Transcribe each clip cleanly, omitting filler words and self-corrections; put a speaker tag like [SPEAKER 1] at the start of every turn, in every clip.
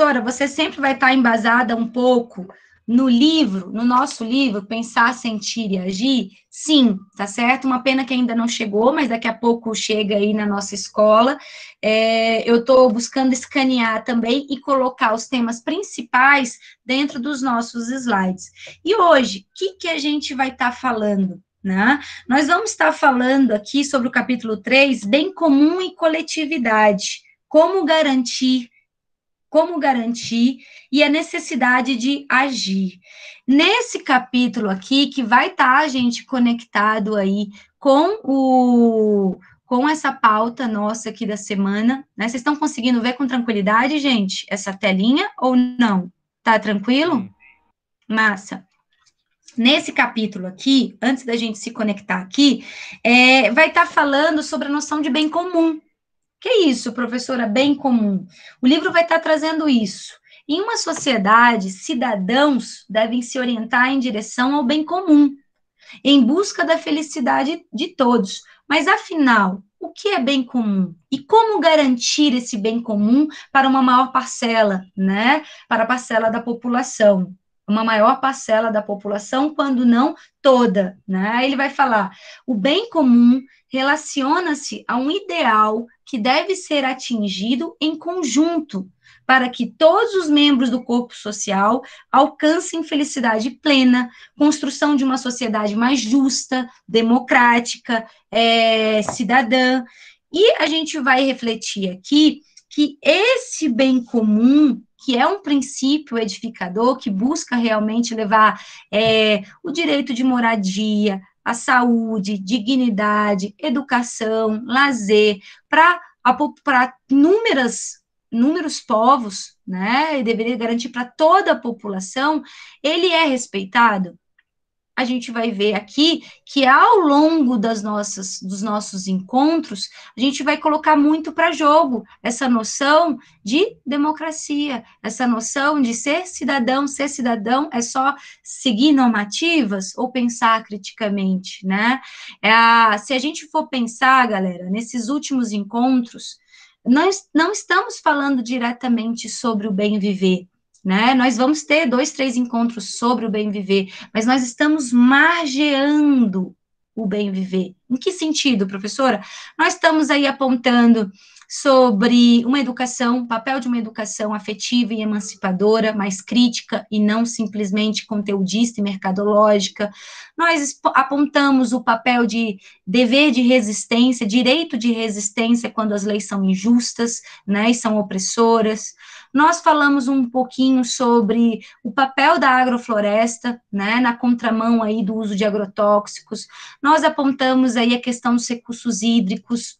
[SPEAKER 1] professora, você sempre vai estar embasada um pouco no livro, no nosso livro, Pensar, Sentir e Agir? Sim, tá certo? Uma pena que ainda não chegou, mas daqui a pouco chega aí na nossa escola. Eu estou buscando escanear também e colocar os temas principais dentro dos nossos slides. E hoje, o que a gente vai estar falando? Né? Nós vamos estar falando aqui sobre o capítulo 3, bem comum e coletividade. Como garantir e a necessidade de agir. Nesse capítulo aqui, que vai estar, gente, conectado aí com essa pauta nossa aqui da semana, né? Vocês estão conseguindo ver com tranquilidade, gente, essa telinha ou não? Tá tranquilo?
[SPEAKER 2] Sim.
[SPEAKER 1] Massa. Nesse capítulo aqui, antes da gente se conectar aqui, vai estar falando sobre a noção de bem comum. Que é isso, professora? Bem comum. O livro vai estar trazendo isso. Em uma sociedade, cidadãos devem se orientar em direção ao bem comum, em busca da felicidade de todos. Mas, afinal, o que é bem comum? E como garantir esse bem comum para uma maior parcela, né? Para a parcela da população. Uma maior parcela da população, quando não toda, né? Ele vai falar: o bem comum relaciona-se a um ideal que deve ser atingido em conjunto, para que todos os membros do corpo social alcancem felicidade plena, construção de uma sociedade mais justa, democrática, cidadã. E a gente vai refletir aqui que esse bem comum, que é um princípio edificador, que busca realmente levar o direito de moradia, a saúde, dignidade, educação, lazer, para inúmeros povos, né, e deveria garantir para toda a população, ele é respeitado. A gente vai ver aqui que ao longo dos nossos encontros, a gente vai colocar muito para jogo essa noção de democracia, essa noção de ser cidadão é só seguir normativas ou pensar criticamente, né? Se a gente for pensar, galera, nesses últimos encontros, nós não estamos falando diretamente sobre o bem viver, né? Nós vamos ter 2, 3 encontros sobre o bem viver, mas nós estamos margeando o bem viver. Em que sentido, professora? Nós estamos aí apontando sobre uma educação, o papel de uma educação afetiva e emancipadora, mais crítica e não simplesmente conteudista e mercadológica. Nós apontamos o papel de dever de resistência, direito de resistência quando as leis são injustas, né, e são opressoras. Nós falamos um pouquinho sobre o papel da agrofloresta, né, na contramão aí do uso de agrotóxicos. Nós apontamos aí a questão dos recursos hídricos,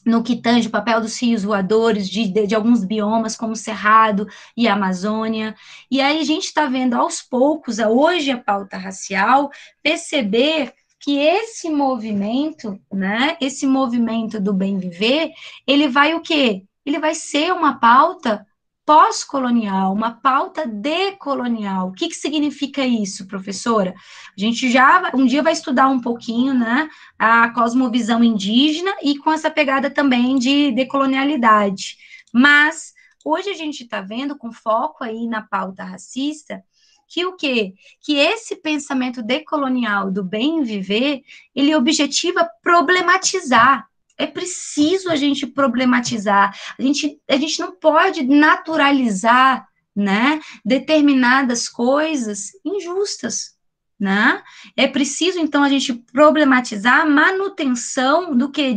[SPEAKER 1] no que tange o papel dos rios voadores, de alguns biomas, como o Cerrado e a Amazônia. E aí a gente está vendo aos poucos, hoje a pauta racial, perceber que esse movimento, né, esse movimento do bem viver, ele vai o quê? Ele vai ser uma pauta pós-colonial, uma pauta decolonial. O que significa isso, professora? A gente já um dia vai estudar um pouquinho, né, a cosmovisão indígena e com essa pegada também de decolonialidade. Mas hoje a gente está vendo, com foco aí na pauta racista, que o quê? Que esse pensamento decolonial do bem viver, ele objetiva problematizar. É preciso a gente problematizar. A gente não pode naturalizar, né, determinadas coisas injustas, né? É preciso, então, a gente problematizar a manutenção do quê?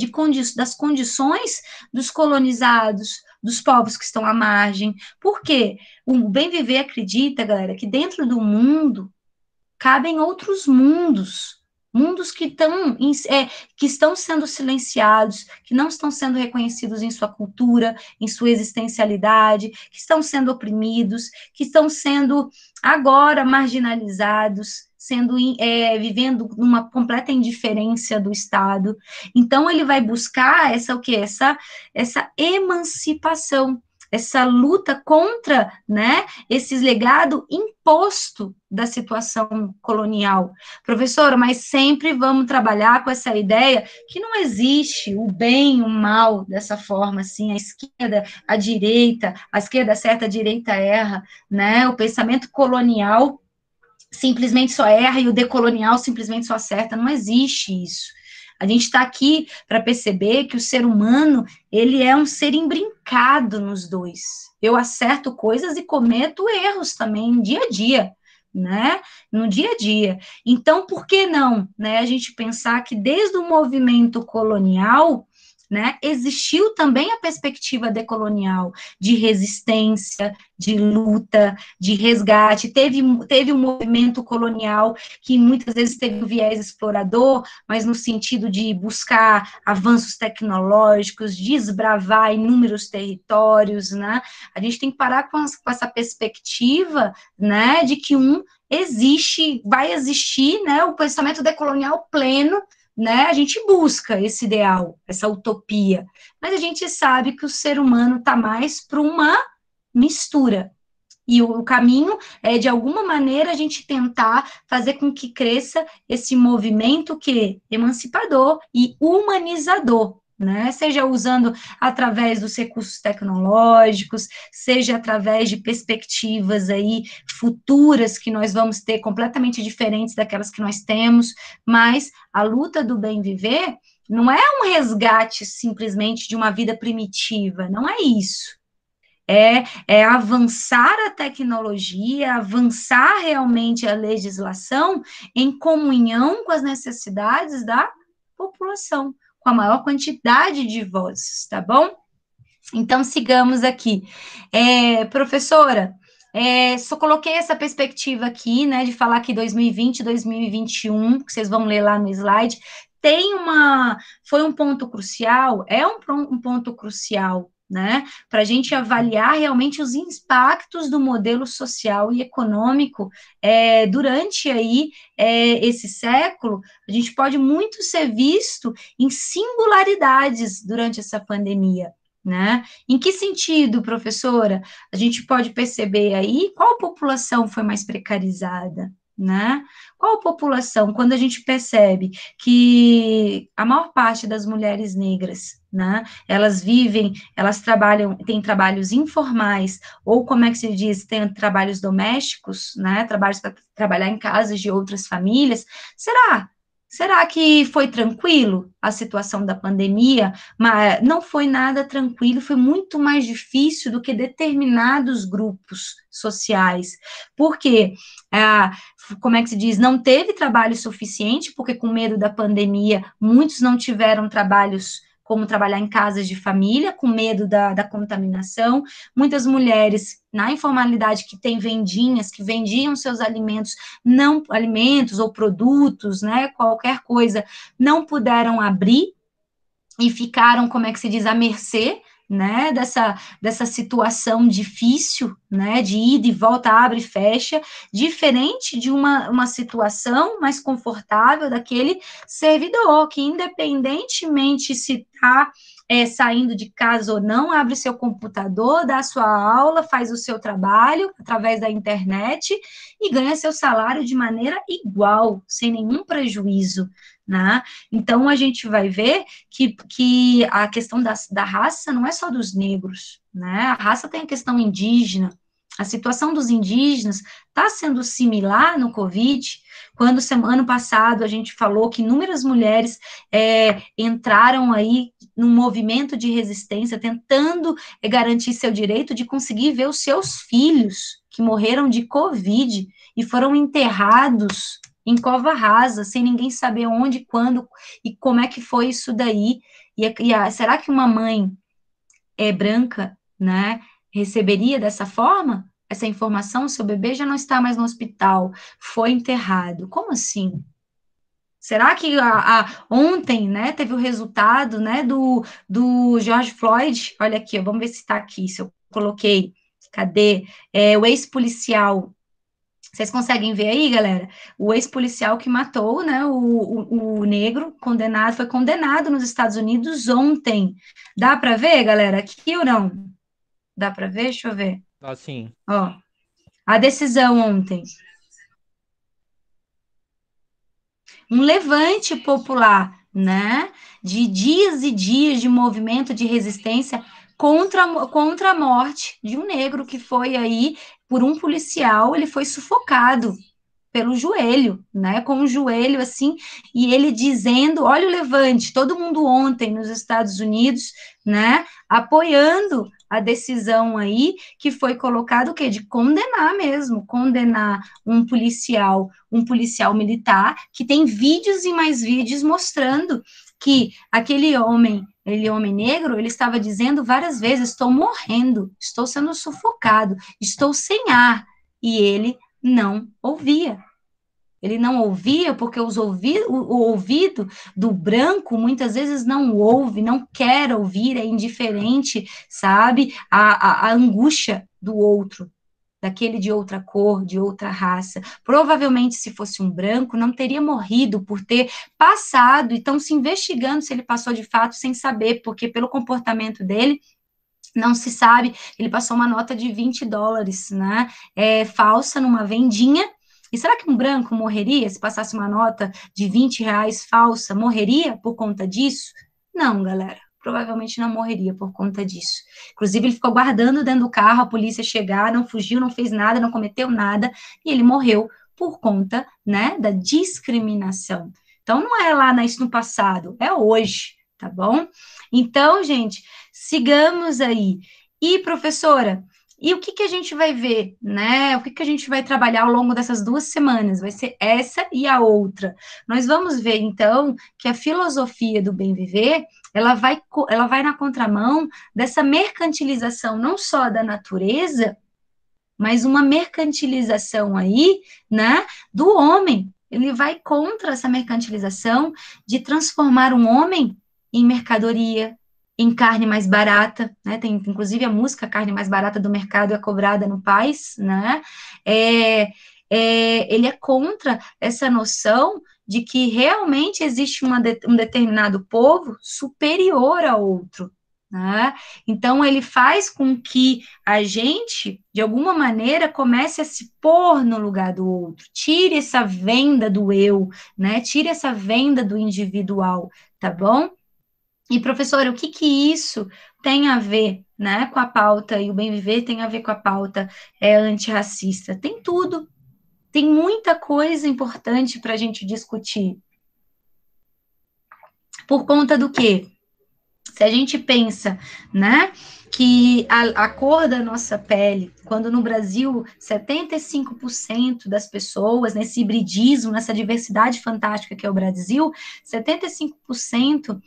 [SPEAKER 1] Das condições dos colonizados, dos povos que estão à margem. Por quê? O Bem Viver acredita, galera, que dentro do mundo cabem outros mundos, mundos que estão sendo silenciados, que não estão sendo reconhecidos em sua cultura, em sua existencialidade, que estão sendo oprimidos, que estão sendo agora marginalizados, vivendo numa completa indiferença do Estado. Então, ele vai buscar essa emancipação. essa luta contra, né, esses legado imposto da situação colonial. Professora, mas sempre vamos trabalhar com essa ideia que não existe o bem e o mal dessa forma, assim, a esquerda, a esquerda certa, a direita erra, né, o pensamento colonial simplesmente só erra e o decolonial simplesmente só acerta, não existe isso. A gente está aqui para perceber que o ser humano, ele é um ser imbrincado nos dois. Eu acerto coisas e cometo erros também, dia a dia, né? No dia a dia. Então, por que não, né? A gente pensar que desde o movimento colonial, né, existiu também a perspectiva decolonial, de resistência, de luta, de resgate, teve um movimento colonial que muitas vezes teve um viés explorador, mas no sentido de buscar avanços tecnológicos, desbravar inúmeros territórios, né? A gente tem que parar com essa perspectiva, né, de que vai existir, né, o pensamento decolonial pleno, né, a gente busca esse ideal, essa utopia, mas a gente sabe que o ser humano está mais para uma mistura. E o caminho é, de alguma maneira, a gente tentar fazer com que cresça esse movimento que emancipador e humanizador, né? Seja usando através dos recursos tecnológicos, seja através de perspectivas aí futuras que nós vamos ter completamente diferentes daquelas que nós temos, mas a luta do bem viver não é um resgate simplesmente de uma vida primitiva, não é isso. É avançar a tecnologia, avançar realmente a legislação em comunhão com as necessidades da população, com a maior quantidade de vozes, tá bom? Então, sigamos aqui. Professora, só coloquei essa perspectiva aqui, né, de falar que 2020, 2021, que vocês vão ler lá no slide, foi um ponto crucial, um ponto crucial, né, para a gente avaliar realmente os impactos do modelo social e econômico durante aí esse século. A gente pode muito ser visto em singularidades durante essa pandemia, né? Em que sentido, professora? A gente pode perceber aí qual população foi mais precarizada, né? Qual população, quando a gente percebe que a maior parte das mulheres negras, né, elas trabalham, têm trabalhos informais, ou como é que se diz, tem trabalhos domésticos, né, trabalhos para trabalhar em casas de outras famílias, será? Será que foi tranquilo a situação da pandemia? Mas não foi nada tranquilo, foi muito mais difícil do que determinados grupos sociais. Por quê? Ah, como é que se diz? Não teve trabalho suficiente, porque com medo da pandemia, muitos não tiveram trabalhos como trabalhar em casas de família, com medo da contaminação. Muitas mulheres, na informalidade, que têm vendinhas, que vendiam seus alimentos, não alimentos ou produtos, né, qualquer coisa, não puderam abrir, e ficaram, como é que se diz, à mercê, né, dessa situação difícil, né, de ida e volta, abre e fecha, diferente de uma situação mais confortável daquele servidor, que independentemente se está saindo de casa ou não, abre seu computador, dá sua aula, faz o seu trabalho através da internet e ganha seu salário de maneira igual, sem nenhum prejuízo, né? Então, a gente vai ver que a questão da raça não é só dos negros, né? A raça tem a questão indígena. A situação dos indígenas está sendo similar no Covid, quando ano passado a gente falou que inúmeras mulheres entraram aí num movimento de resistência, tentando garantir seu direito de conseguir ver os seus filhos que morreram de Covid e foram enterrados em cova rasa, sem ninguém saber onde, quando e como é que foi isso daí. Será que uma mãe branca, né, receberia dessa forma? Essa informação, seu bebê já não está mais no hospital, foi enterrado. Como assim? Será que ontem, né, teve o resultado, né, do George Floyd? Olha aqui, vamos ver se está aqui, se eu coloquei. Cadê? O ex-policial. Vocês conseguem ver aí, galera? O ex-policial que matou, né, o negro, foi condenado nos Estados Unidos ontem. Dá para ver, galera, aqui ou não? Dá para ver? Deixa eu ver.
[SPEAKER 2] Assim,
[SPEAKER 1] Ó, a decisão ontem. Um levante popular, né? De dias e dias de movimento de resistência contra a morte de um negro que foi aí por um policial, ele foi sufocado pelo joelho, né? Com o joelho assim, e ele dizendo: olha o levante, todo mundo ontem nos Estados Unidos, né? Apoiando a decisão aí que foi colocado o quê? De condenar mesmo, condenar um policial militar, que tem vídeos e mais vídeos mostrando que aquele homem negro, ele estava dizendo várias vezes: estou morrendo, estou sendo sufocado, estou sem ar, e ele não ouvia. Ele não ouvia porque o ouvido do branco muitas vezes não ouve, não quer ouvir, é indiferente, sabe? A angústia do outro, daquele de outra cor, de outra raça. Provavelmente, se fosse um branco, não teria morrido por ter passado, e estão se investigando se ele passou de fato sem saber, porque pelo comportamento dele, não se sabe, ele passou uma nota de US$ 20, né, falsa numa vendinha. E será que um branco morreria se passasse uma nota de R$ 20 falsa? Morreria por conta disso? Não, galera. Provavelmente não morreria por conta disso. Inclusive, ele ficou guardando dentro do carro, a polícia chegar, não fugiu, não fez nada, não cometeu nada, e ele morreu por conta, né, da discriminação. Então, não é lá isso no passado, é hoje, tá bom? Então, gente, sigamos aí. E, professora, e o que que a gente vai ver, né? O que que a gente vai trabalhar ao longo dessas 2 semanas? Vai ser essa e a outra. Nós vamos ver, então, que a filosofia do bem viver, ela vai na contramão dessa mercantilização não só da natureza, mas uma mercantilização aí, né, do homem. Ele vai contra essa mercantilização de transformar um homem em mercadoria, em carne mais barata, né? Tem inclusive a música Carne Mais Barata do Mercado é cobrada no País, né? É, ele é contra essa noção de que realmente existe um determinado povo superior a outro, né? Então ele faz com que a gente, de alguma maneira, comece a se pôr no lugar do outro, tire essa venda do eu, né? Tire essa venda do individual, tá bom? E, professora, o que que isso tem a ver, né, com a pauta, e o bem viver tem a ver com a pauta antirracista? Tem tudo, tem muita coisa importante para a gente discutir. Por conta do quê? Se a gente pensa, né, que a cor da nossa pele, quando no Brasil 75% das pessoas, nesse hibridismo, nessa diversidade fantástica que é o Brasil, 75%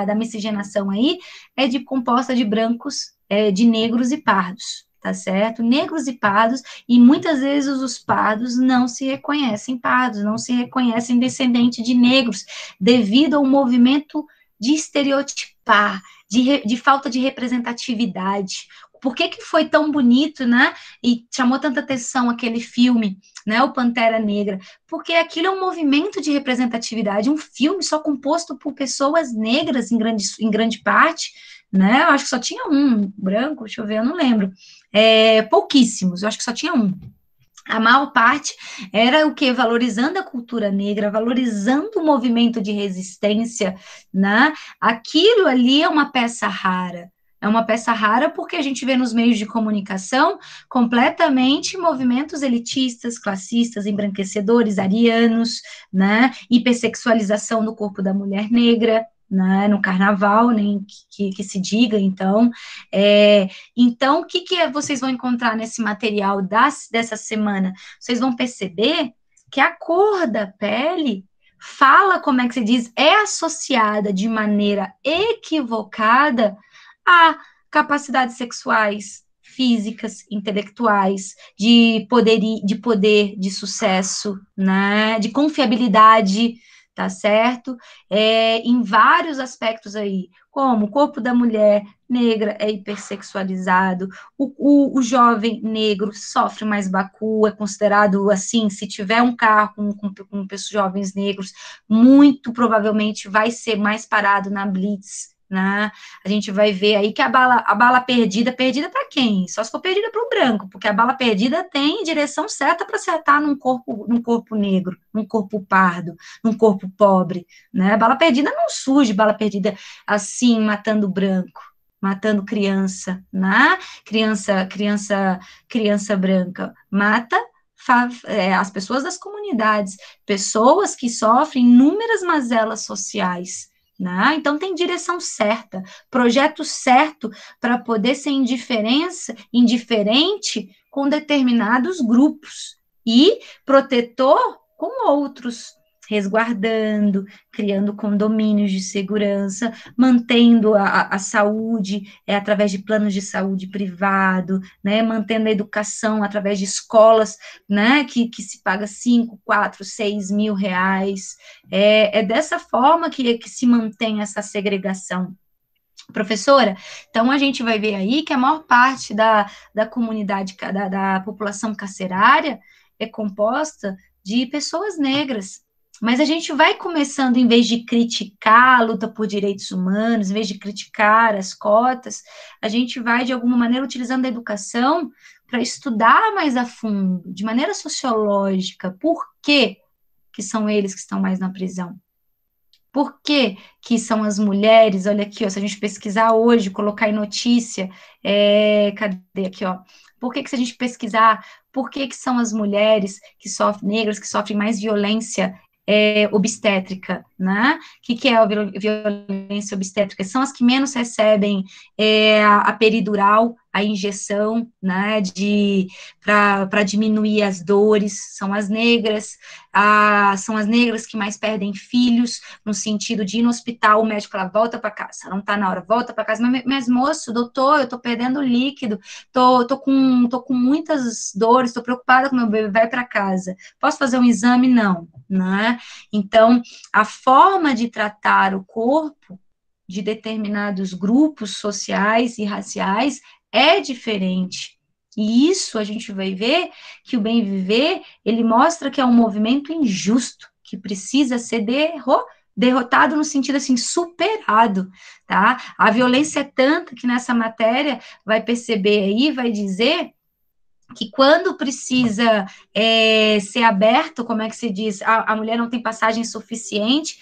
[SPEAKER 1] da miscigenação aí é de composta de brancos, de negros e pardos, tá certo? Negros e pardos, e muitas vezes os pardos não se reconhecem pardos, não se reconhecem descendentes de negros, devido ao movimento de estereotipar, de falta de representatividade. Por que que foi tão bonito, né? E chamou tanta atenção aquele filme, né? O Pantera Negra. Porque aquilo é um movimento de representatividade, um filme só composto por pessoas negras em grande parte, né? Eu acho que só tinha um branco, deixa eu ver, eu não lembro. Pouquíssimos, eu acho que só tinha um. A maior parte era o que? Valorizando a cultura negra, valorizando o movimento de resistência, né? Aquilo ali é uma peça rara. É uma peça rara porque a gente vê nos meios de comunicação completamente movimentos elitistas, classistas, embranquecedores, arianos, né? Hipersexualização do corpo da mulher negra, né? No carnaval, nem que se diga, então. Então, o que que vocês vão encontrar nesse material dessa semana? Vocês vão perceber que a cor da pele fala, como é que se diz, é associada de maneira equivocada a capacidades sexuais, físicas, intelectuais, de poder, de sucesso, né, de confiabilidade, tá certo? Em vários aspectos aí, como o corpo da mulher negra é hipersexualizado, o jovem negro sofre mais bacu, é considerado assim, se tiver um carro com jovens negros, muito provavelmente vai ser mais parado na blitz, né? A gente vai ver aí que a bala perdida para quem? Só se for perdida para o branco, porque a bala perdida tem direção certa para acertar num corpo negro, num corpo pardo, num corpo pobre, né? A bala perdida não surge, bala perdida assim, matando branco, matando criança, né? Criança branca, mata as pessoas das comunidades, pessoas que sofrem inúmeras mazelas sociais, né? Então tem direção certa, projeto certo para poder ser indiferente com determinados grupos e protetor com outros, resguardando, criando condomínios de segurança, mantendo a saúde através de planos de saúde privado, né, mantendo a educação através de escolas, né, que se paga 5, 4, 6 mil reais. É dessa forma que se mantém essa segregação. Professora, então a gente vai ver aí que a maior parte da comunidade, da população carcerária é composta de pessoas negras. Mas a gente vai começando, em vez de criticar a luta por direitos humanos, em vez de criticar as cotas, a gente vai, de alguma maneira, utilizando a educação para estudar mais a fundo, de maneira sociológica, por que são eles que estão mais na prisão. Por que são as mulheres? Olha aqui, ó, se a gente pesquisar hoje, colocar em notícia, cadê aqui, ó? Por que se a gente pesquisar por que são as mulheres que sofrem, negras, que sofrem mais violência obstétrica, né? O que é a violência obstétrica? São as que menos recebem a peridural, a injeção, né, para diminuir as dores, são as negras que mais perdem filhos, no sentido de ir no hospital, o médico fala, volta para casa, não está na hora, volta para casa, mas moço, doutor, eu estou perdendo líquido, tô com muitas dores, estou preocupada com meu bebê, vai para casa, posso fazer um exame? Não, né? Então, a forma de tratar o corpo de determinados grupos sociais e raciais é diferente. E isso a gente vai ver que o bem viver, ele mostra que é um movimento injusto, que precisa ser derrotado no sentido assim, superado, tá? A violência é tanta que nessa matéria vai perceber aí, vai dizer que quando precisa ser aberto, como é que se diz, a mulher não tem passagem suficiente,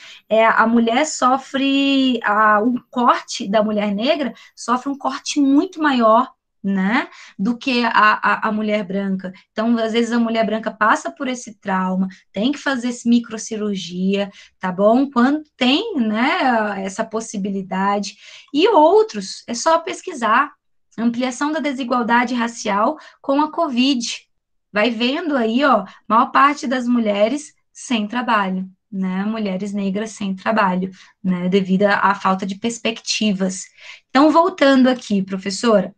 [SPEAKER 1] a mulher sofre, um corte da mulher negra sofre um corte muito maior, né, do que a mulher branca. Então, às vezes, a mulher branca passa por esse trauma, tem que fazer microcirurgia, tá bom? Quando tem, né, essa possibilidade, e outros, é só pesquisar, ampliação da desigualdade racial com a Covid. Vai vendo aí, ó, maior parte das mulheres sem trabalho, né? Mulheres negras sem trabalho, né? Devido à falta de perspectivas. Então, voltando aqui, professora.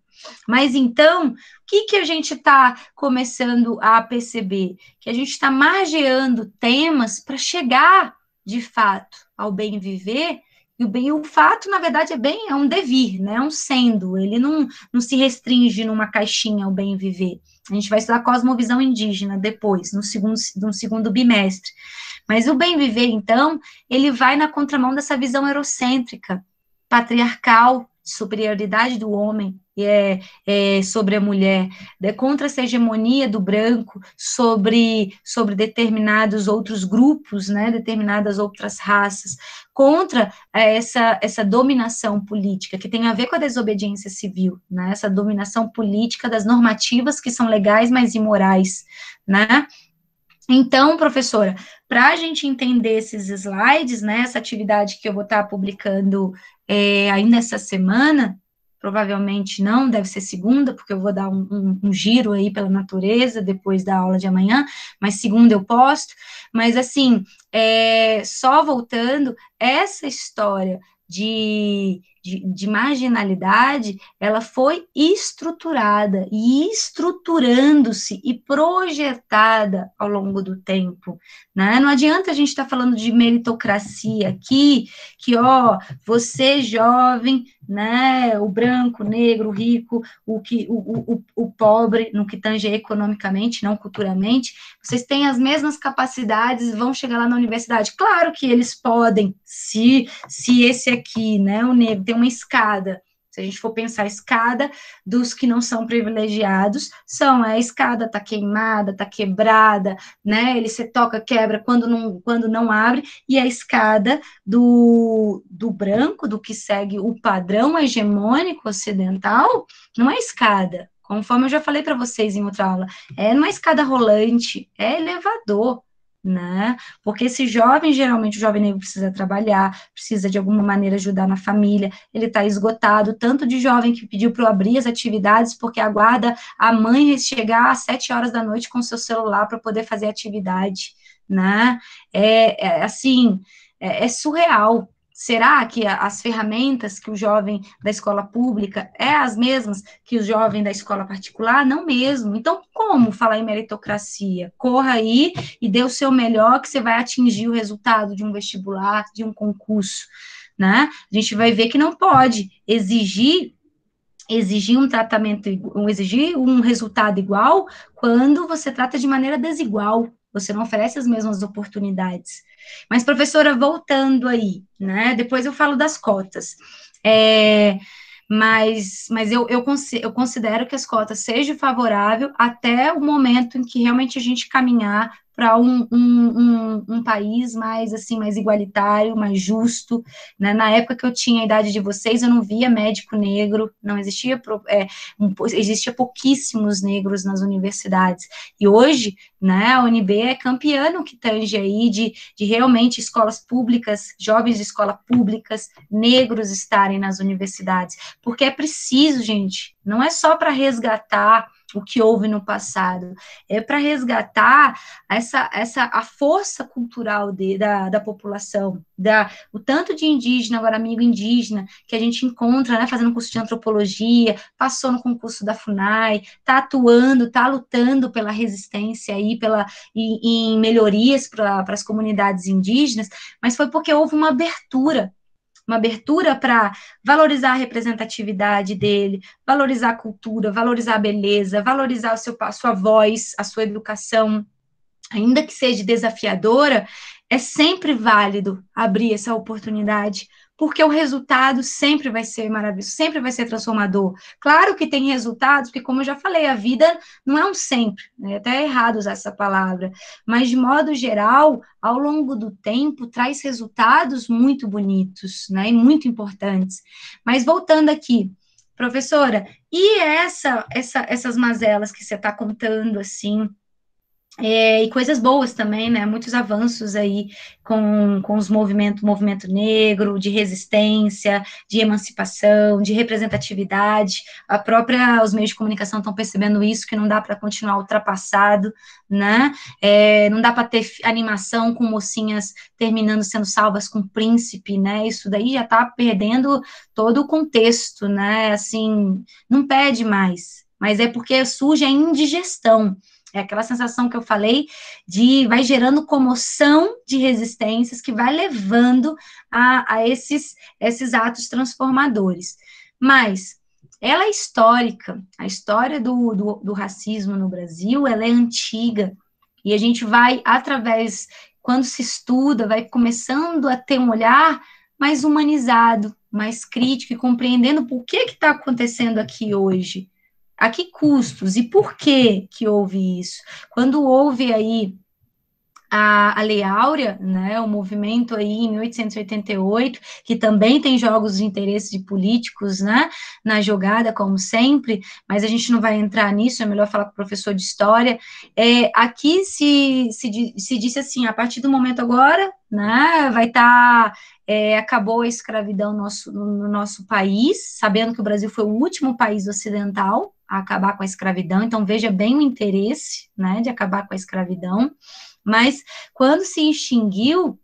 [SPEAKER 1] Mas então, o que a gente está começando a perceber? Que a gente está margeando temas para chegar, de fato, ao bem viver. E o fato, na verdade, é um devir, né? É um sendo. Ele não se restringe numa caixinha ao bem viver. A gente vai estudar cosmovisão indígena depois, no segundo bimestre. Mas o bem viver, então, ele vai na contramão dessa visão eurocêntrica, patriarcal, superioridade do homem sobre a mulher, contra essa hegemonia do branco sobre determinados outros grupos, né, determinadas outras raças, contra essa dominação política, que tem a ver com a desobediência civil, né, essa dominação política das normativas que são legais, mas imorais, né. Então, professora, para a gente entender esses slides, né, essa atividade que eu vou estar publicando ainda essa semana, provavelmente não, deve ser segunda, porque eu vou dar um giro aí pela natureza depois da aula de amanhã, mas segunda eu posto, mas assim, só voltando, essa história de marginalidade, ela foi estruturada e estruturando-se e projetada ao longo do tempo, né? Não adianta a gente estar falando de meritocracia aqui, que, ó, você jovem né, o branco, o negro, o rico, o pobre, no que tange economicamente, não culturalmente, vocês têm as mesmas capacidades, vão chegar lá na universidade. Claro que eles podem, se esse aqui, né, o negro, tem uma escada, se a gente for pensar a escada dos que não são privilegiados, a escada está queimada, está quebrada, né? Ele se toca, quebra quando não abre, e a escada do branco, do que segue o padrão hegemônico ocidental, não é escada. Conforme eu já falei para vocês em outra aula, não é escada rolante, é elevador, né? Porque esse jovem, geralmente o jovem negro precisa trabalhar, precisa de alguma maneira ajudar na família, ele está esgotado, tanto de jovem que pediu para eu abrir as atividades, porque aguarda a mãe chegar às 7 horas da noite com o seu celular para poder fazer atividade, né? Assim, é surreal. Será que as ferramentas que o jovem da escola pública é as mesmas que o jovem da escola particular? Não mesmo. Então, como falar em meritocracia? Corra aí e dê o seu melhor que você vai atingir o resultado de um vestibular, de um concurso, né? A gente vai ver que não pode exigir um tratamento, exigir um resultado igual quando você trata de maneira desigual, você não oferece as mesmas oportunidades. Mas, professora, voltando aí, né? Depois eu falo das cotas. Mas eu considero que as cotas sejam favoráveis até o momento em que realmente a gente caminhar para um país mais assim, mais igualitário, mais justo, né? Na época que eu tinha a idade de vocês, eu não via médico negro, não existia, existia pouquíssimos negros nas universidades, e hoje, né, a UNB é campeã no que tange aí de realmente escolas públicas, jovens de escola públicas, negros estarem nas universidades, porque é preciso, gente, não é só para resgatar o que houve no passado, é para resgatar a força cultural da população, o tanto de indígena, agora amigo indígena, que a gente encontra, né, fazendo curso de antropologia, passou no concurso da FUNAI, está atuando, está lutando pela resistência aí, em melhorias para as comunidades indígenas, mas foi porque houve uma abertura para valorizar a representatividade dele, valorizar a cultura, valorizar a beleza, valorizar a sua voz, a sua educação, ainda que seja desafiadora, é sempre válido abrir essa oportunidade, porque o resultado sempre vai ser maravilhoso, sempre vai ser transformador. Claro que tem resultados, porque, como eu já falei, a vida não é um sempre, né? Até é errado usar essa palavra, mas, de modo geral, ao longo do tempo, traz resultados muito bonitos, né, e muito importantes. Mas, voltando aqui, professora, e essas mazelas que você está contando, assim, e coisas boas também, né? Muitos avanços aí com os movimento negro, de resistência, de emancipação, de representatividade. Os meios de comunicação estão percebendo isso, que não dá para continuar ultrapassado, né? Não dá para ter animação com mocinhas terminando sendo salvas com príncipe, né? Isso daí já está perdendo todo o contexto, né? Assim, não pede mais, mas é porque surge a indigestão. É aquela sensação que eu falei vai gerando comoção de resistências que vai levando a esses atos transformadores. Mas ela é histórica, a história do racismo no Brasil, ela é antiga, e a gente vai, quando se estuda, vai começando a ter um olhar mais humanizado, mais crítico, e compreendendo por que está acontecendo aqui hoje. A que custos e por que houve isso? Quando houve aí a Lei Áurea, né, o movimento aí em 1888, que também tem jogos de interesse de políticos, né, na jogada, como sempre, mas a gente não vai entrar nisso, é melhor falar com o professor de história. Aqui se disse assim, a partir do momento agora, né, vai estar... acabou a escravidão no nosso país, sabendo que o Brasil foi o último país ocidental a acabar com a escravidão, então veja bem o interesse, né, de acabar com a escravidão. Mas quando se extinguiu,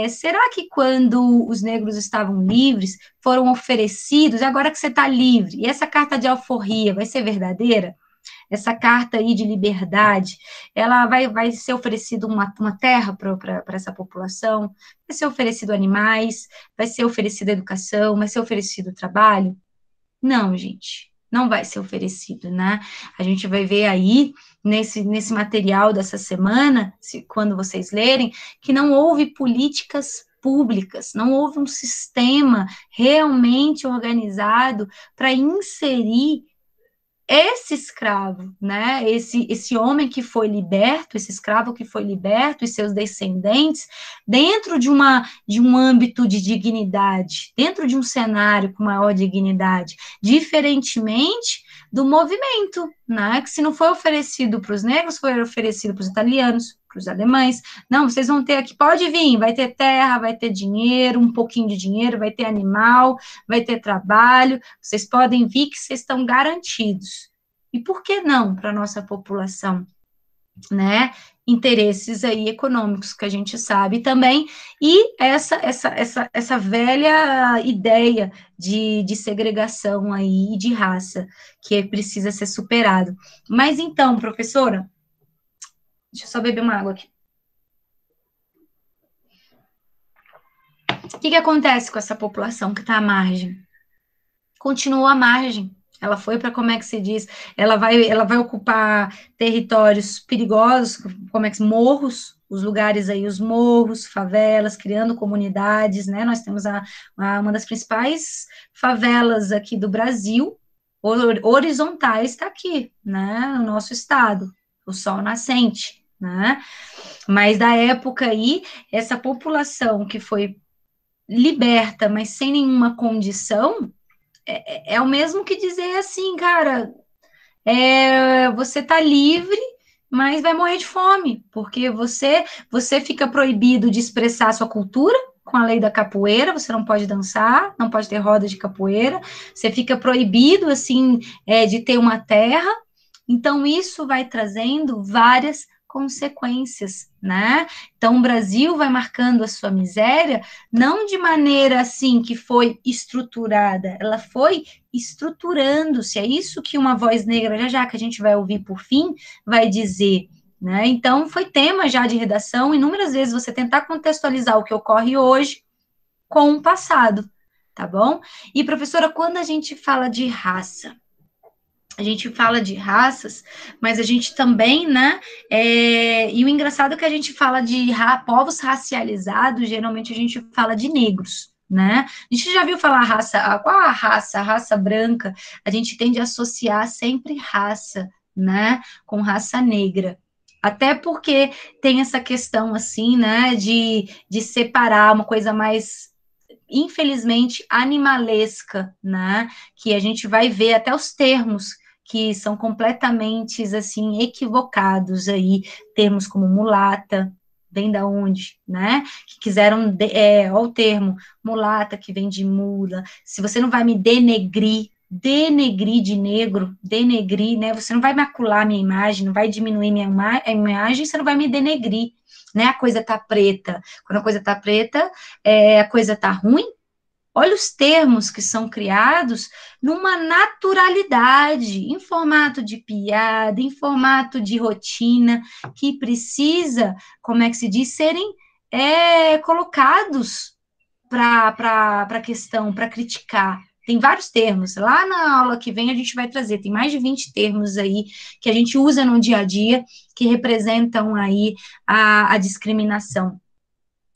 [SPEAKER 1] será que quando os negros estavam livres, foram oferecidos, agora que você está livre, e essa carta de alforria vai ser verdadeira? essa carta aí de liberdade, ela vai ser oferecido uma terra para essa população, vai ser oferecido animais, vai ser oferecida educação, vai ser oferecido trabalho? Não, gente, não vai ser oferecido, né? A gente vai ver aí, nesse material dessa semana, quando vocês lerem, que não houve políticas públicas, não houve um sistema realmente organizado para inserir esse escravo, né, esse homem que foi liberto, esse escravo que foi liberto e seus descendentes, dentro de um âmbito de dignidade, dentro de um cenário com maior dignidade, diferentemente do movimento, né, que se não foi oferecido para os negros, foi oferecido para os italianos, para os alemães. Não, vocês vão ter aqui, pode vir, vai ter terra, vai ter dinheiro, um pouquinho de dinheiro, vai ter animal, vai ter trabalho, vocês podem vir que vocês estão garantidos. E por que não para a nossa população? Né? Interesses aí econômicos que a gente sabe também, e essa velha ideia de segregação aí, de raça, que precisa ser superado. Mas então, professora, deixa eu só beber uma água aqui. O que acontece com essa população que está à margem? Continua à margem. Ela foi para, como é que se diz? Ela vai ocupar territórios perigosos, como é que morros, os lugares aí, os morros, favelas, criando comunidades, né? Nós temos uma das principais favelas aqui do Brasil, horizontais, está aqui, né? No nosso estado, o Sol Nascente, né? Mas da época aí, essa população que foi liberta, mas sem nenhuma condição, é o mesmo que dizer assim, cara, você tá livre, mas vai morrer de fome, porque você fica proibido de expressar sua cultura com a lei da capoeira, você não pode dançar, não pode ter roda de capoeira, você fica proibido, assim, de ter uma terra, então isso vai trazendo várias consequências, né? Então o Brasil vai marcando a sua miséria, não de maneira assim que foi estruturada, ela foi estruturando-se, é isso que uma voz negra, já que a gente vai ouvir por fim, vai dizer, né? Então foi tema já de redação, inúmeras vezes você tentar contextualizar o que ocorre hoje com o passado, tá bom? E professora, quando a gente fala de raça, a gente fala de raças, mas a gente também, né? E o engraçado é que a gente fala de povos racializados, geralmente a gente fala de negros, né? A gente já viu falar qual a raça? A raça branca, a gente tende a associar sempre raça, né? Com raça negra. Até porque tem essa questão, assim, né? De separar uma coisa mais, infelizmente, animalesca, né? Que a gente vai ver até os termos que são completamente, assim, equivocados aí, termos como mulata, vem da onde, né? Que quiseram, olha o termo, mulata, que vem de mula, se você não vai me denegrir de negro, denegrir, né? Você não vai macular minha imagem, não vai diminuir minha imagem, você não vai me denegrir, né? A coisa tá preta. Quando a coisa tá preta, a coisa tá ruim. Olha os termos que são criados numa naturalidade, em formato de piada, em formato de rotina, que precisa, como é que se diz, serem colocados para a questão, para criticar. Tem vários termos. Lá na aula que vem a gente vai trazer, tem mais de 20 termos aí que a gente usa no dia a dia, que representam aí a discriminação.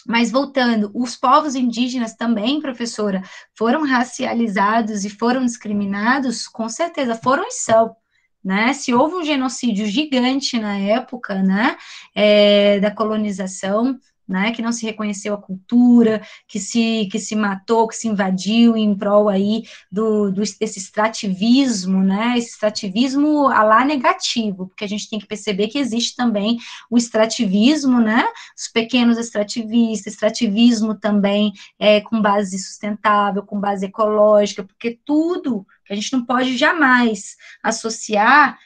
[SPEAKER 1] Mas voltando, os povos indígenas também, professora, foram racializados e foram discriminados, com certeza, foram e são, né? Se houve um genocídio gigante na época, né, da colonização, né, que não se reconheceu a cultura, que se matou, que se invadiu em prol aí desse extrativismo, né, esse extrativismo a lá negativo, porque a gente tem que perceber que existe também o extrativismo, né, os pequenos extrativistas, extrativismo também com base sustentável, com base ecológica, porque tudo que a gente não pode jamais associar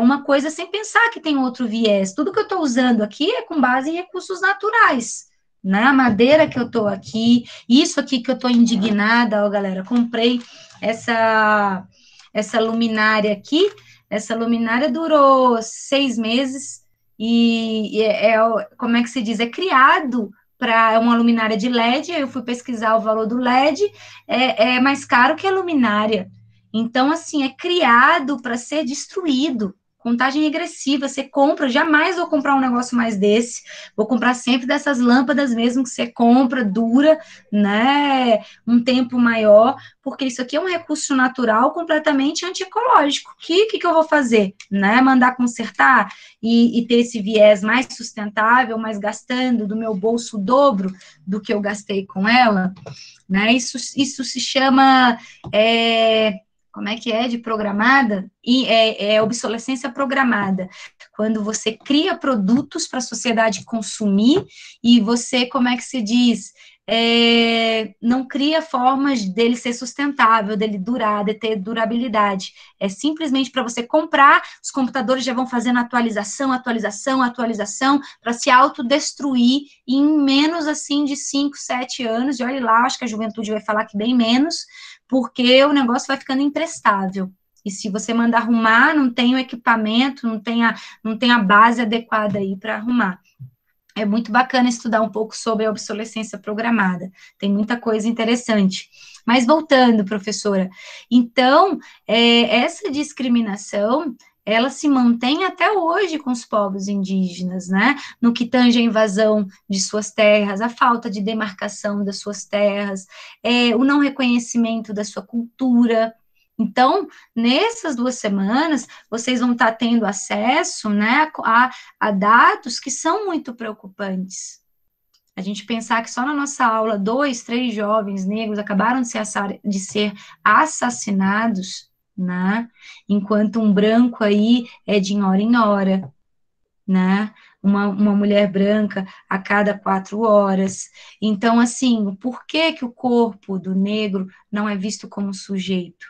[SPEAKER 1] uma coisa sem pensar que tem outro viés. Tudo que eu estou usando aqui é com base em recursos naturais, né? A madeira que eu estou aqui, isso aqui que eu estou indignada, ó, galera, comprei essa luminária aqui, essa luminária durou 6 meses como é que se diz? É criado para uma luminária de LED. Eu fui pesquisar o valor do LED, é mais caro que a luminária. Então, assim, é criado para ser destruído. Contagem regressiva, você compra, jamais vou comprar um negócio mais desse, vou comprar sempre dessas lâmpadas mesmo que você compra, dura, né, um tempo maior, porque isso aqui é um recurso natural completamente antiecológico. O que eu vou fazer? Né? Mandar consertar e ter esse viés mais sustentável, mas gastando do meu bolso o dobro do que eu gastei com ela, né? Isso se chama como é que é de programada? Obsolescência programada. Quando você cria produtos para a sociedade consumir e você, como é que se diz? Não cria formas dele ser sustentável, dele durar, de ter durabilidade. É simplesmente para você comprar, os computadores já vão fazendo atualização, para se autodestruir em menos, assim, de 5, 7 anos, e olha lá, acho que a juventude vai falar que bem menos, porque o negócio vai ficando imprestável. E se você mandar arrumar, não tem o equipamento, não tem a base adequada aí para arrumar. É muito bacana estudar um pouco sobre a obsolescência programada. Tem muita coisa interessante. Mas voltando, professora, então, essa discriminação, ela se mantém até hoje com os povos indígenas, né? No que tange a invasão de suas terras, a falta de demarcação das suas terras, o não reconhecimento da sua cultura. Então, nessas 2 semanas, vocês vão estar tendo acesso, né, a dados que são muito preocupantes. A gente pensar que só na nossa aula 2, 3 jovens negros acabaram de ser assassinados, né? Enquanto um branco aí é de hora em hora, né? Uma mulher branca a cada 4 horas. Então, assim, por que o corpo do negro não é visto como sujeito?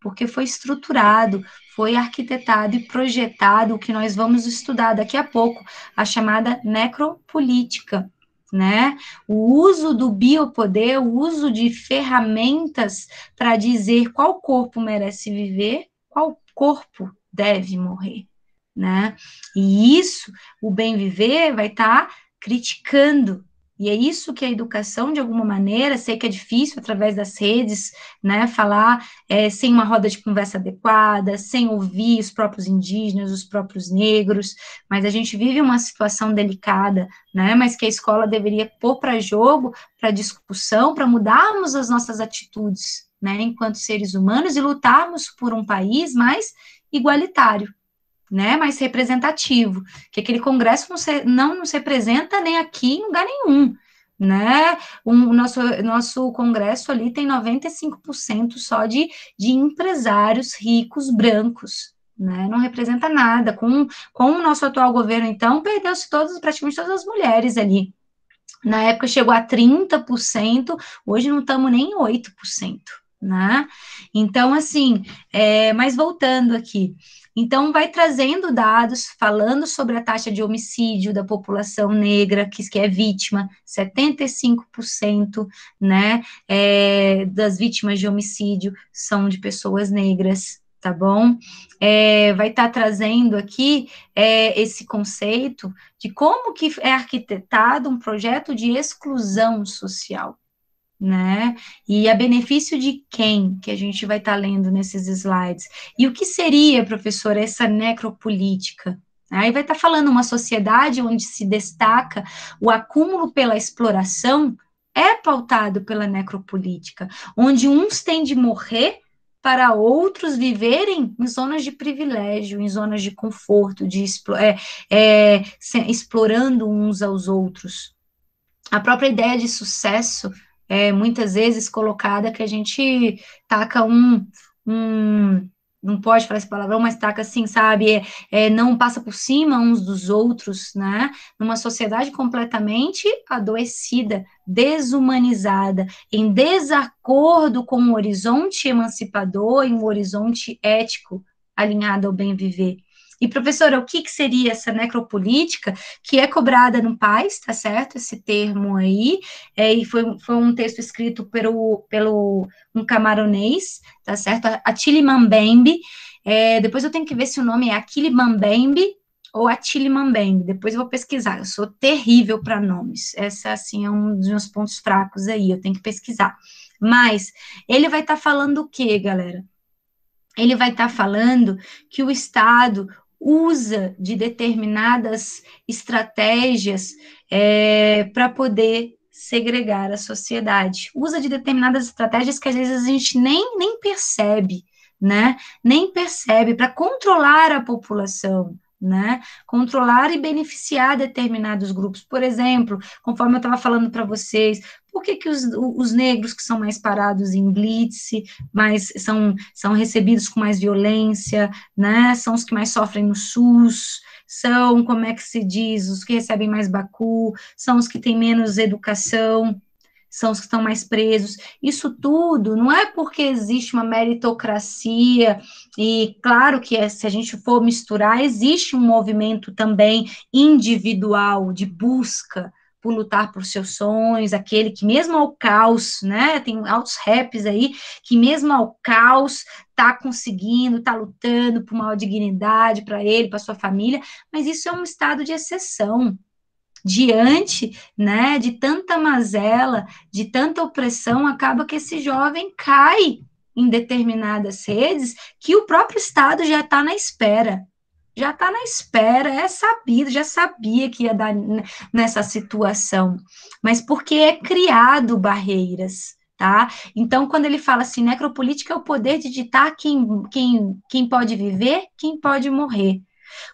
[SPEAKER 1] Porque foi estruturado, foi arquitetado e projetado o que nós vamos estudar daqui a pouco, a chamada necropolítica, né? O uso do biopoder, o uso de ferramentas para dizer qual corpo merece viver, qual corpo deve morrer, né? E isso, o bem viver vai estar criticando. E é isso que a educação, de alguma maneira, sei que é difícil através das redes, né, falar sem uma roda de conversa adequada, sem ouvir os próprios indígenas, os próprios negros, mas a gente vive uma situação delicada, né, mas que a escola deveria pôr para jogo, para discussão, para mudarmos as nossas atitudes, né, enquanto seres humanos e lutarmos por um país mais igualitário, né, mais representativo, que aquele congresso não nos representa nem aqui em lugar nenhum, né, nosso congresso ali tem 95% só de empresários ricos brancos, né, não representa nada, com o nosso atual governo, então, perdeu-se praticamente todas as mulheres ali, na época chegou a 30%, hoje não estamos nem em 8%, né, então, assim, mas voltando aqui, então, vai trazendo dados, falando sobre a taxa de homicídio da população negra, que é vítima, 75%, né, das vítimas de homicídio são de pessoas negras, tá bom? Vai estar trazendo aqui esse conceito de como que é arquitetado um projeto de exclusão social, né? E a benefício de quem que a gente vai estar lendo nesses slides? E o que seria, professora, essa necropolítica? Aí vai estar falando uma sociedade onde se destaca o acúmulo pela exploração é pautado pela necropolítica, onde uns têm de morrer para outros viverem em zonas de privilégio, em zonas de conforto, explorando uns aos outros. A própria ideia de sucesso muitas vezes colocada que a gente taca não pode falar esse palavrão, mas taca assim, sabe, não passa por cima uns dos outros, né, numa sociedade completamente adoecida, desumanizada, em desacordo com um horizonte emancipador e um horizonte ético alinhado ao bem viver. E, professora, o que seria essa necropolítica que é cobrada no PAS, tá certo? Esse termo aí, e foi um texto escrito pelo um camaronês, tá certo? Attili Mbembe, Depois eu tenho que ver se o nome é Achille Mbembe ou Attili Mbembe. Depois eu vou pesquisar. Eu sou terrível para nomes. Essa, assim, é um dos meus pontos fracos aí. Eu tenho que pesquisar. Mas ele vai estar falando o quê, galera? Ele vai estar falando que o Estado usa de determinadas estratégias para poder segregar a sociedade. Usa de determinadas estratégias que às vezes a gente nem percebe, né? Nem percebe para controlar a população. Né? Controlar e beneficiar determinados grupos. Por exemplo, conforme eu estava falando para vocês, por que, que os negros que são mais parados em blitz, mais são recebidos com mais violência, né? São os que mais sofrem no SUS, são, como é que se diz, os que recebem mais bacu, são os que têm menos educação, são os que estão mais presos. Isso tudo não é porque existe uma meritocracia, e claro que se a gente for misturar, existe um movimento também individual de busca por lutar por seus sonhos, aquele que mesmo ao caos, né, tem altos raps aí, que mesmo ao caos tá conseguindo, tá lutando por maior dignidade para ele, para sua família, mas isso é um estado de exceção, diante, né, de tanta mazela, de tanta opressão, acaba que esse jovem cai em determinadas redes que o próprio Estado já está na espera. Já está na espera, é sabido, já sabia que ia dar nessa situação, mas porque é criado barreiras, tá? Então, quando ele fala assim, necropolítica é o poder de ditar quem pode viver, quem pode morrer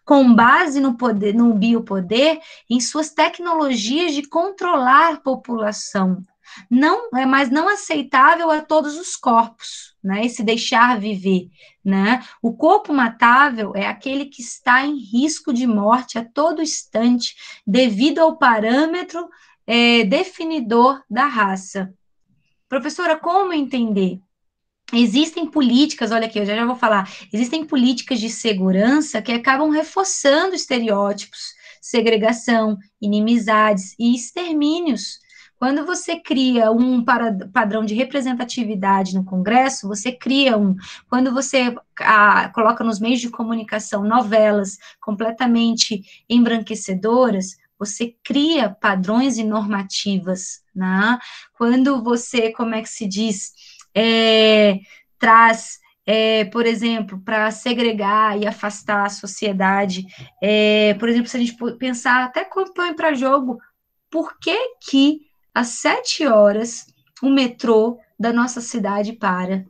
[SPEAKER 1] com base no poder, no biopoder, em suas tecnologias de controlar a população. Não é mais não aceitável a todos os corpos, né? E se deixar viver, né? O corpo matável é aquele que está em risco de morte a todo instante, devido ao parâmetro definidor da raça. Professora, como entender? Existem políticas, olha aqui, eu já vou falar, existem políticas de segurança que acabam reforçando estereótipos, segregação, inimizades e extermínios. Quando você cria um padrão de representatividade no Congresso, você cria um. Quando você coloca nos meios de comunicação novelas completamente embranquecedoras, você cria padrões e normativas, né? Quando você, como é que se diz, traz, por exemplo, para segregar e afastar a sociedade. Por exemplo, se a gente pensar, até quando põe para jogo, por que que às 7 horas o metrô da nossa cidade para?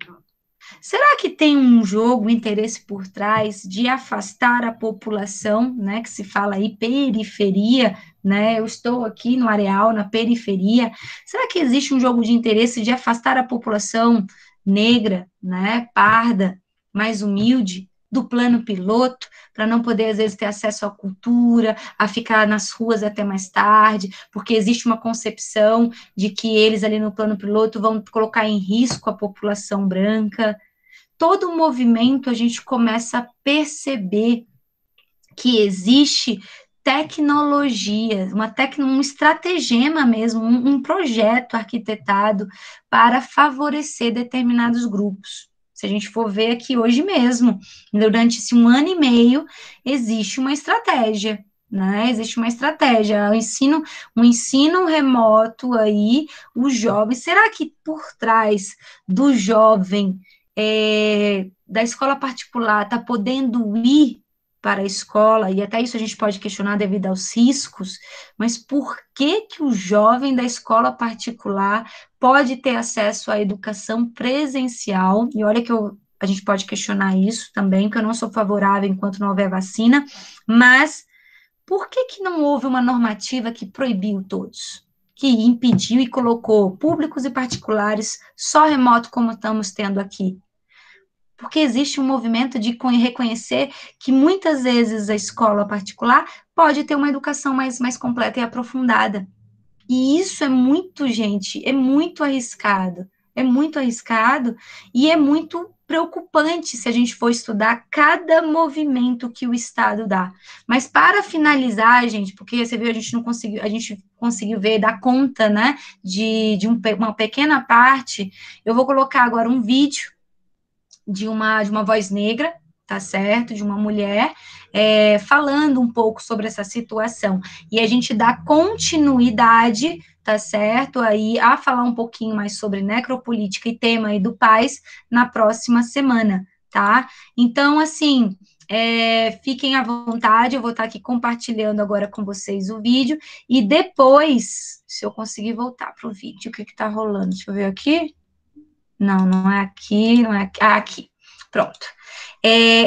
[SPEAKER 1] Será que tem um jogo, um interesse por trás de afastar a população, né, que se fala aí periferia, né? Eu estou aqui no areal, na periferia. Será que existe um jogo de interesse de afastar a população negra, né, parda, mais humilde, do plano piloto, para não poder, às vezes, ter acesso à cultura, a ficar nas ruas até mais tarde, porque existe uma concepção de que eles ali no plano piloto vão colocar em risco a população branca. Todo o movimento a gente começa a perceber que existe tecnologia, um estratagema mesmo, um projeto arquitetado para favorecer determinados grupos. Se a gente for ver aqui hoje mesmo, durante esse 1 ano e meio, existe uma estratégia, né? Existe uma estratégia, um ensino remoto aí, os jovens, será que por trás do jovem da escola particular está podendo ir para a escola, e até isso a gente pode questionar devido aos riscos, mas por que que o jovem da escola particular pode ter acesso à educação presencial? E olha que a gente pode questionar isso também, que eu não sou favorável enquanto não houver vacina, mas por que que não houve uma normativa que proibiu todos? Que impediu e colocou públicos e particulares só remoto como estamos tendo aqui? Porque existe um movimento de reconhecer que muitas vezes a escola particular pode ter uma educação mais completa e aprofundada. E isso é muito, gente, é muito arriscado e é muito preocupante se a gente for estudar cada movimento que o Estado dá. Mas para finalizar, gente, porque você viu, a gente conseguiu ver, dar conta, né, de uma pequena parte, eu vou colocar agora um vídeo de uma voz negra, tá certo? De uma mulher, falando um pouco sobre essa situação. E a gente dá continuidade, tá certo? Aí a falar um pouquinho mais sobre necropolítica e tema aí do PAS na próxima semana, tá? Então, assim, fiquem à vontade, eu vou estar aqui compartilhando agora com vocês o vídeo, e depois, se eu conseguir voltar para o vídeo, o que está rolando? Deixa eu ver aqui. Não, não é aqui, não é aqui. Ah, aqui. Pronto.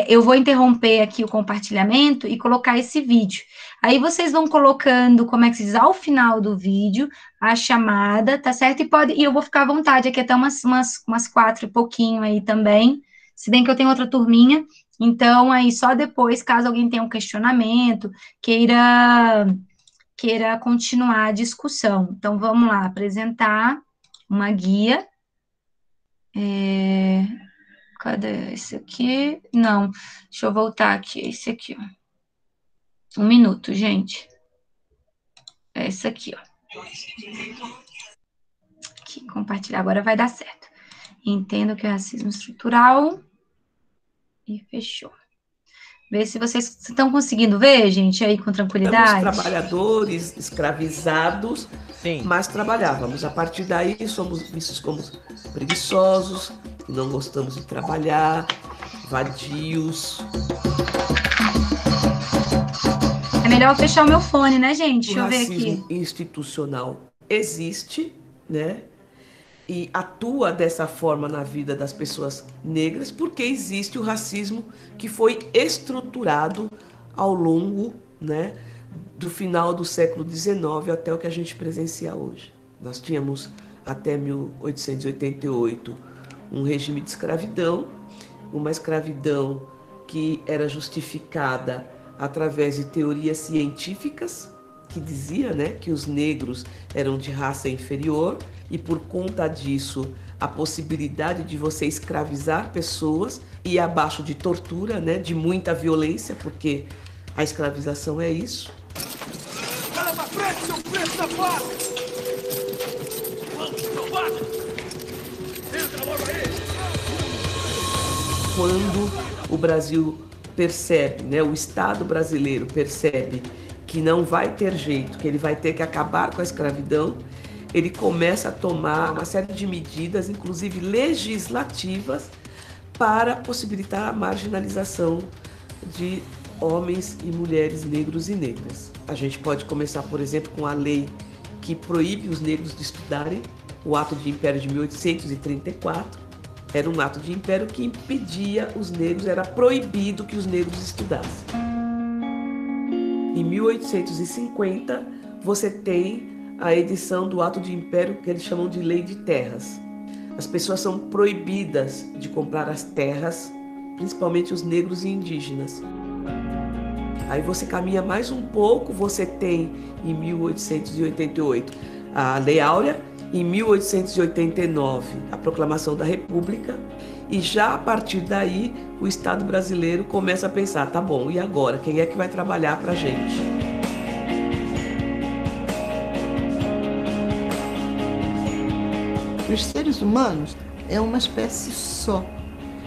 [SPEAKER 1] Eu vou interromper aqui o compartilhamento e colocar esse vídeo. Aí vocês vão colocando, como é que se diz, ao final do vídeo, a chamada, tá certo? E eu vou ficar à vontade aqui até umas 4 e pouquinho aí também, se bem que eu tenho outra turminha, então aí só depois, caso alguém tenha um questionamento, queira continuar a discussão. Então, vamos lá, apresentar uma guia. Cadê esse aqui? Não, deixa eu voltar aqui, esse aqui, ó. 1 minuto, gente. É esse aqui, ó. Aqui, compartilhar, agora vai dar certo. Entendo que é racismo estrutural. E fechou. Vê se vocês estão conseguindo ver, gente, aí com tranquilidade.
[SPEAKER 2] Somos trabalhadores escravizados, sim, mas trabalhávamos. A partir daí, somos vistos como preguiçosos, que não gostamos de trabalhar, vadios.
[SPEAKER 1] É melhor fechar o meu fone, né, gente? Deixa eu ver aqui.
[SPEAKER 2] O racismo institucional existe, né? E atua dessa forma na vida das pessoas negras, porque existe o racismo que foi estruturado ao longo, né, do final do século XIX até o que a gente presencia hoje. Nós tínhamos até 1888 um regime de escravidão, uma escravidão que era justificada através de teorias científicas, que dizia, né, que os negros eram de raça inferior, e por conta disso, a possibilidade de você escravizar pessoas e abaixo de tortura, né, de muita violência, porque a escravização é isso. Fala pra frente, seu preto safado! Vamos, safado! Entra logo aí! Quando o Brasil percebe, né, o Estado brasileiro percebe que não vai ter jeito, que ele vai ter que acabar com a escravidão, ele começa a tomar uma série de medidas, inclusive legislativas, para possibilitar a marginalização de homens e mulheres negros e negras. A gente pode começar, por exemplo, com a lei que proíbe os negros de estudarem, o Ato de Império de 1834. Era um ato de império que impedia os negros, era proibido que os negros estudassem. Em 1850, você tem a edição do Ato de Império, que eles chamam de Lei de Terras. As pessoas são proibidas de comprar as terras, principalmente os negros e indígenas. Aí você caminha mais um pouco, você tem em 1888 a Lei Áurea, em 1889 a Proclamação da República, e já a partir daí o Estado brasileiro começa a pensar, tá bom, e agora? Quem é que vai trabalhar pra gente?
[SPEAKER 3] Os seres humanos é uma espécie só.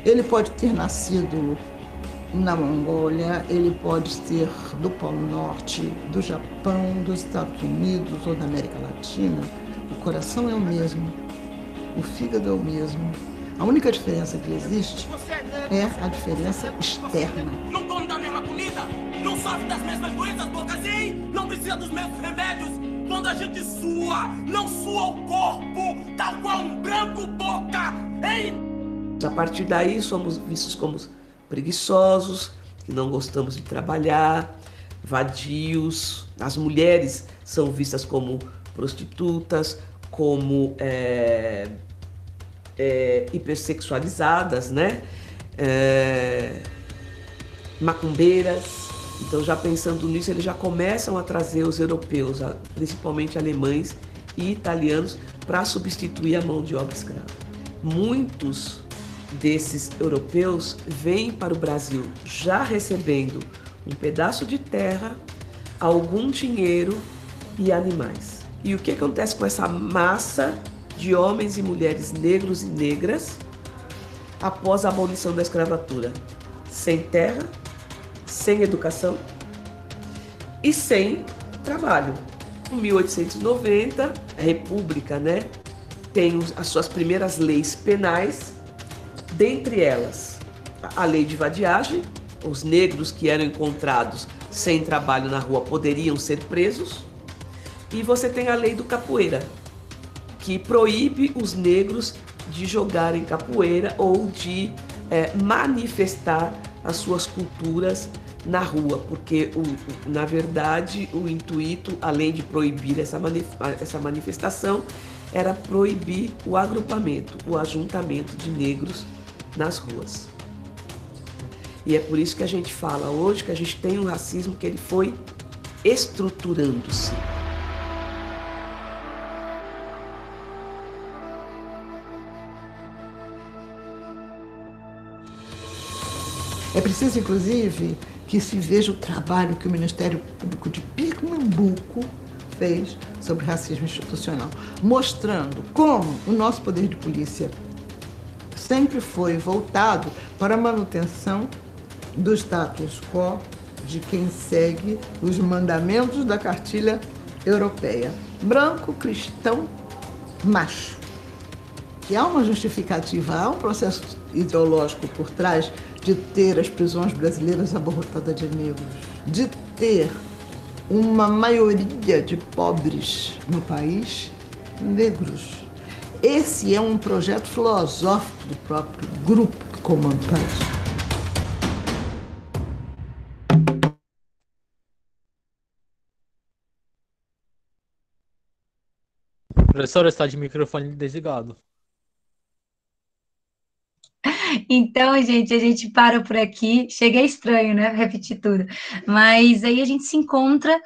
[SPEAKER 3] Ele pode ter nascido na Mongólia, ele pode ser do Polo Norte, do Japão, dos Estados Unidos ou da América Latina. O coração é o mesmo, o fígado é o mesmo. A única diferença que existe é a diferença externa.
[SPEAKER 4] Não come da mesma comida, não sofre das mesmas doenças, boca assim, não precisa dos mesmos remédios. Quando a gente sua, não sua o corpo, tal qual um branco boca, hein?
[SPEAKER 2] A partir daí somos vistos como preguiçosos, que não gostamos de trabalhar, vadios. As mulheres são vistas como prostitutas, como hipersexualizadas, né? Macumbeiras. Então, já pensando nisso, eles já começam a trazer os europeus, principalmente alemães e italianos, para substituir a mão de obra escrava. Muitos desses europeus vêm para o Brasil já recebendo um pedaço de terra, algum dinheiro e animais. E o que acontece com essa massa de homens e mulheres negros e negras após a abolição da escravatura? sem terra, sem educação e sem trabalho. Em 1890, a República, né, tem as suas primeiras leis penais, dentre elas a lei de vadiagem. Os negros que eram encontrados sem trabalho na rua poderiam ser presos. E você tem a lei do capoeira, que proíbe os negros de jogarem capoeira ou de manifestar as suas culturas na rua, porque, na verdade, o intuito, além de proibir essa manifestação, era proibir o agrupamento, o ajuntamento de negros nas ruas. E é por isso que a gente fala hoje que a gente tem um racismo que ele foi estruturando-se.
[SPEAKER 3] É preciso, inclusive, que se veja o trabalho que o Ministério Público de Pernambuco fez sobre racismo institucional, mostrando como o nosso poder de polícia sempre foi voltado para a manutenção do status quo de quem segue os mandamentos da cartilha europeia. Branco, cristão, macho. Que há uma justificativa, há um processo ideológico por trás de ter as prisões brasileiras abarrotadas de negros, de ter uma maioria de pobres no país negros. Esse é um projeto filosófico do próprio grupo que comanda o país.
[SPEAKER 5] Professora, está de microfone desligado.
[SPEAKER 1] Então, gente, a gente para por aqui. Chega estranho, né? Repetir tudo. Mas aí a gente se encontra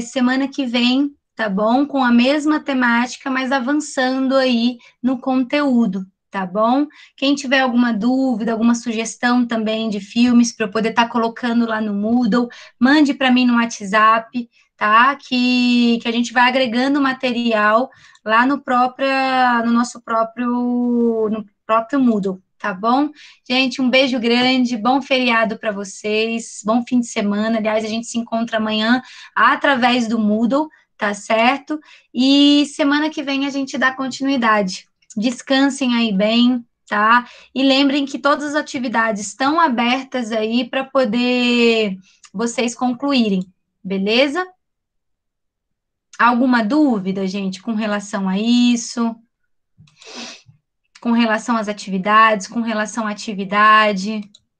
[SPEAKER 1] semana que vem, tá bom? Com a mesma temática, mas avançando aí no conteúdo, tá bom? Quem tiver alguma dúvida, alguma sugestão também de filmes para eu poder estar colocando lá no Moodle, mande para mim no WhatsApp, tá? Que a gente vai agregando material lá no nosso próprio Moodle. Tá bom? Gente, um beijo grande, bom feriado para vocês, bom fim de semana. Aliás, a gente se encontra amanhã através do Moodle, tá certo? E semana que vem a gente dá continuidade. Descansem aí bem, tá? E lembrem que todas as atividades estão abertas aí para poder vocês concluírem, beleza? Alguma dúvida, gente, com relação a isso? Com relação às atividades, com relação à atividade.